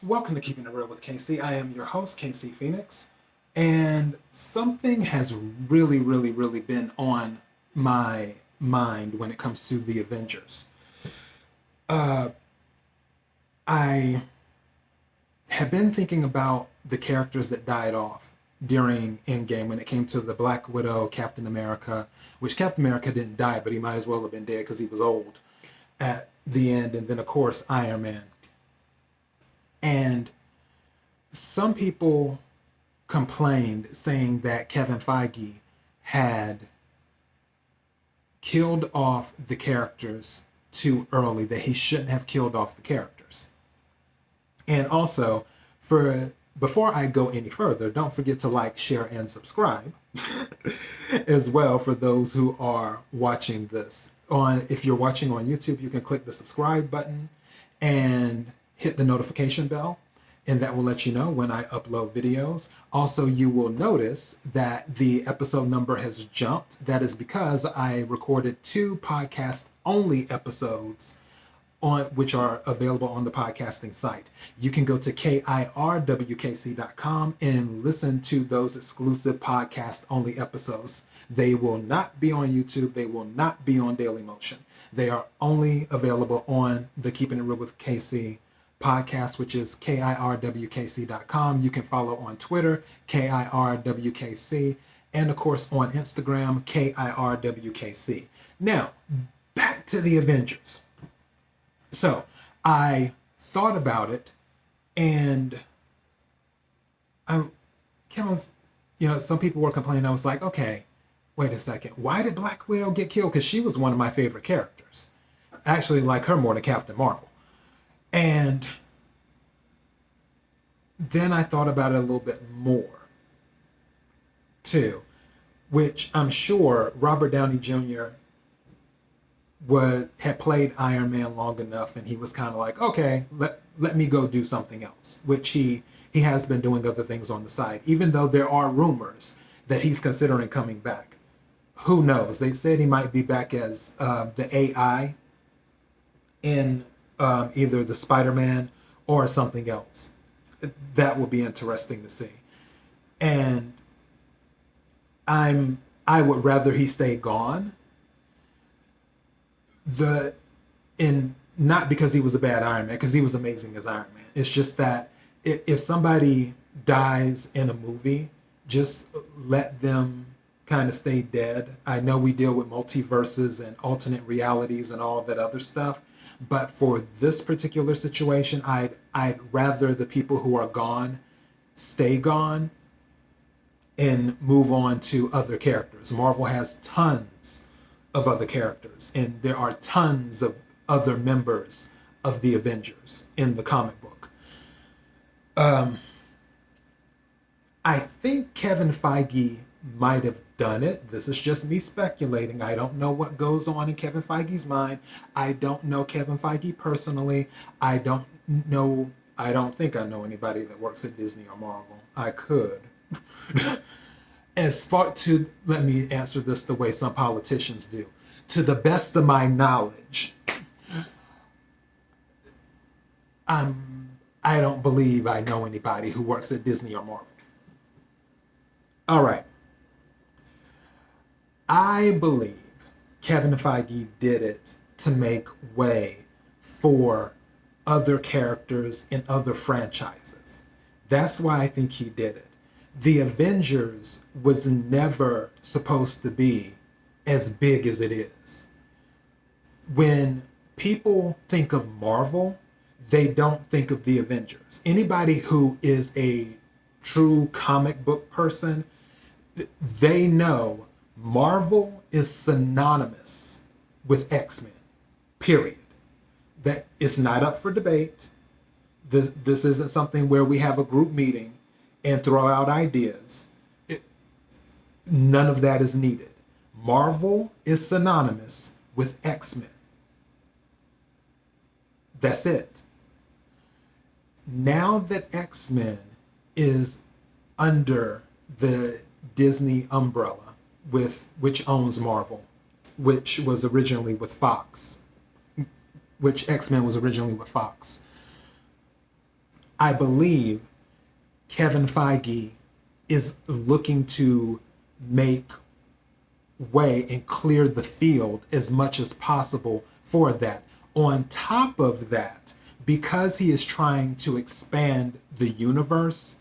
Welcome to Keeping It Real with KC. I am your host, KC Phoenix, and something has really been on my mind when it comes to the Avengers. I have been thinking about the characters that died off during Endgame when it came to the Black Widow, Captain America, which Captain America didn't die, but he might as well have been dead because he was old at the end, and then, of course, Iron Man. And some people complained saying that Kevin Feige had killed off the characters too early, that he shouldn't have killed off the characters. And also, for before I go any further, don't forget to like, share, and subscribe as well for those who are watching this. If you're watching on YouTube, you can click the subscribe button and hit the notification bell, and that will let you know when I upload videos. Also, you will notice that the episode number has jumped. That is because I recorded 2 podcast-only episodes which are available on the podcasting site. You can go to KIRWKC.com and listen to those exclusive podcast-only episodes. They will not be on YouTube. They will not be on Dailymotion. They are only available on the Keeping It Real with KC podcast, which is KIRWKC.com. You can follow on Twitter, KIRWKC, and of course on Instagram, KIRWKC. Now, back to the Avengers. So I thought about it, and I kind of, some people were complaining. I was like, okay, wait a second. Why did Black Widow get killed? Because she was one of my favorite characters. I actually like her more than Captain Marvel. And then I thought about it a little bit more, too, which I'm sure Robert Downey Jr. had played Iron Man long enough, and he was kind of like, okay, let me go do something else, which he has been doing other things on the side, even though there are rumors that he's considering coming back. Who knows? They said he might be back as the AI in either the Spider-Man or something else. That will be interesting to see. And I would rather he stay gone. Not because he was a bad Iron Man, because he was amazing as Iron Man. It's just that if somebody dies in a movie, just let them kind of stay dead. I know we deal with multiverses and alternate realities and all that other stuff, but for this particular situation, I'd rather the people who are gone stay gone and move on to other characters. Marvel has tons of other characters, and there are tons of other members of the Avengers in the comic book. I think Kevin Feige might have done it. This is just me speculating. I don't know what goes on in Kevin Feige's mind. I don't know Kevin Feige personally. I don't think I know anybody that works at Disney or Marvel. I could. Let me answer this the way some politicians do. To the best of my knowledge, I don't believe I know anybody who works at Disney or Marvel. All right. I believe Kevin Feige did it to make way for other characters in other franchises. That's why I think he did it. The Avengers was never supposed to be as big as it is. When people think of Marvel, they don't think of the Avengers. Anybody who is a true comic book person, they know Marvel is synonymous with X-Men, period. That it's not up for debate. This isn't something where we have a group meeting and throw out ideas. None of that is needed. Marvel is synonymous with X-Men. That's it. Now that X-Men is under the Disney umbrella, which owns Marvel, which was originally with Fox, which X-Men was originally with Fox. I believe Kevin Feige is looking to make way and clear the field as much as possible for that. On top of that, because he is trying to expand the universe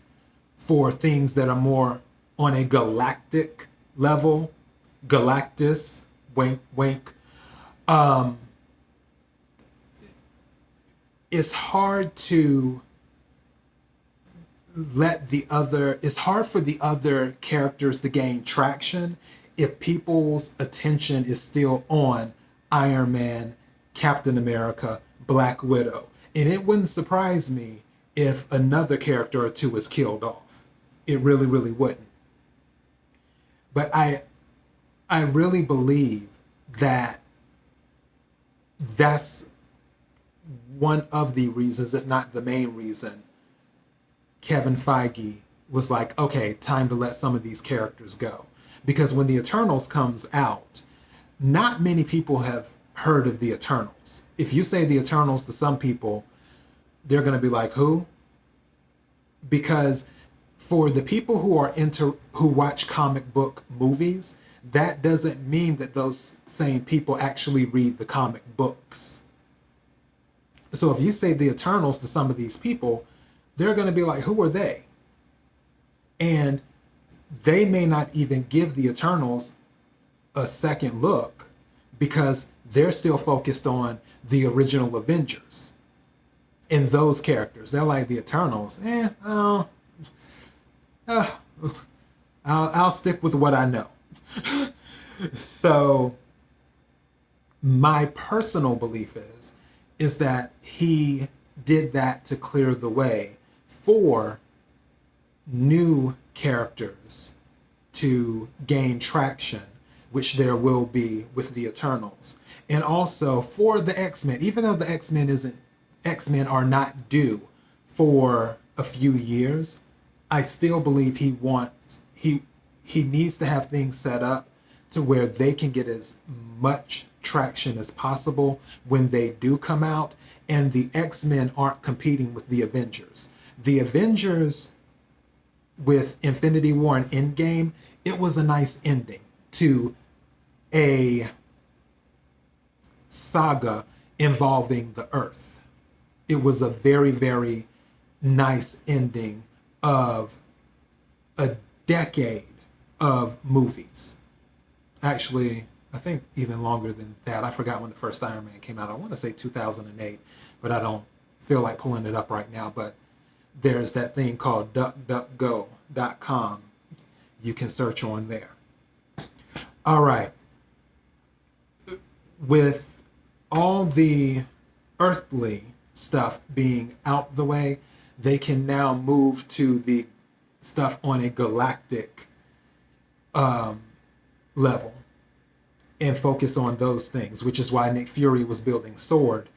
for things that are more on a galactic level, Galactus, wink, wink, it's hard to it's hard for the other characters to gain traction if people's attention is still on Iron Man, Captain America, Black Widow. And it wouldn't surprise me if another character or two is killed off. It really, really wouldn't. But I really believe that that's one of the reasons, if not the main reason, Kevin Feige was like, okay, time to let some of these characters go. Because when the Eternals comes out, not many people have heard of the Eternals. If you say the Eternals to some people, they're going to be like, who? Because for the people who watch comic book movies, that doesn't mean that those same people actually read the comic books. So if you say the Eternals to some of these people, they're going to be like, who are they? And they may not even give the Eternals a second look because they're still focused on the original Avengers and those characters. They're like, the Eternals, I'll stick with what I know. So my personal belief is that he did that to clear the way for new characters to gain traction, which there will be with the Eternals. And also for the X-Men, even though the X-Men are not due for a few years, I still believe he needs to have things set up to where they can get as much traction as possible when they do come out, and the X-Men aren't competing with the Avengers. The Avengers with Infinity War and Endgame, it was a nice ending to a saga involving the Earth. It was a very, very nice ending of a decade of movies. Actually, I think even longer than that. I forgot when the first Iron Man came out. I want to say 2008, but I don't feel like pulling it up right now. But there's that thing called DuckDuckGo.com. You can search on there. All right. With all the earthly stuff being out the way, they can now move to the stuff on a galactic level and focus on those things, which is why Nick Fury was building Sword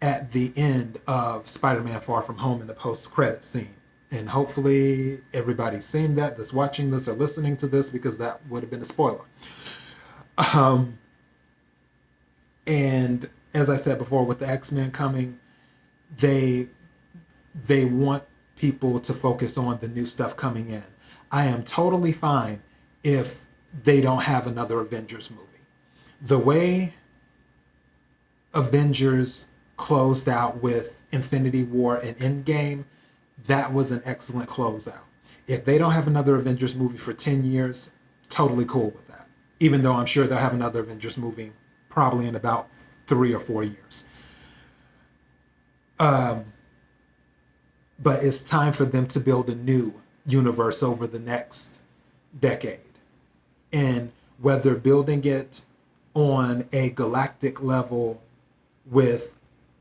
at the end of Spider-Man Far From Home in the post-credit scene. And hopefully everybody's seen that's watching this or listening to this, because that would have been a spoiler. And as I said before, with the X-Men coming, they want people to focus on the new stuff coming in. I am totally fine if they don't have another Avengers movie. The way Avengers closed out with Infinity War and Endgame, that was an excellent closeout. If they don't have another Avengers movie for 10 years, totally cool with that. Even though I'm sure they'll have another Avengers movie probably in about 3 or 4 years. But it's time for them to build a new universe over the next decade. And whether building it on a galactic level with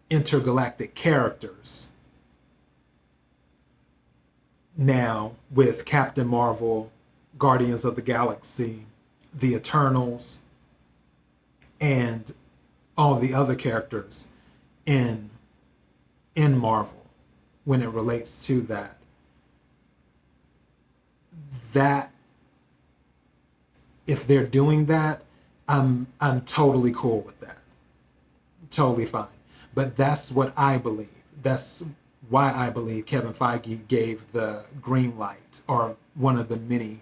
intergalactic characters, now with Captain Marvel, Guardians of the Galaxy, the Eternals, and all the other characters in Marvel, when it relates to that if they're doing that, I'm totally cool with that. Totally fine. But that's what I believe. That's why I believe Kevin Feige gave the green light, or one of the many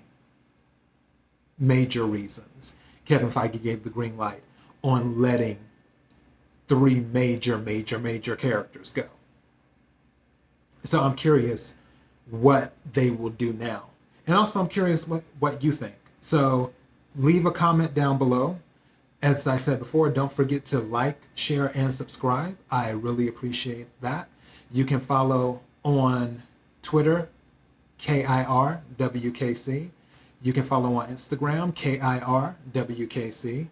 major reasons Kevin Feige gave the green light on letting three major characters go. So I'm curious what they will do now. And also I'm curious what you think. So leave a comment down below. As I said before, don't forget to like, share, and subscribe. I really appreciate that. You can follow on Twitter, KIRWKC. You can follow on Instagram, KIRWKC.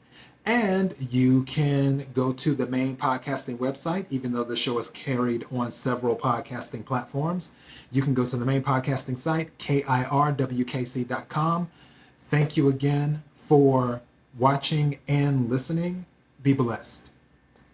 And you can go to the main podcasting website, even though the show is carried on several podcasting platforms. You can go to the main podcasting site, KIRWKC.com. Thank you again for watching and listening. Be blessed.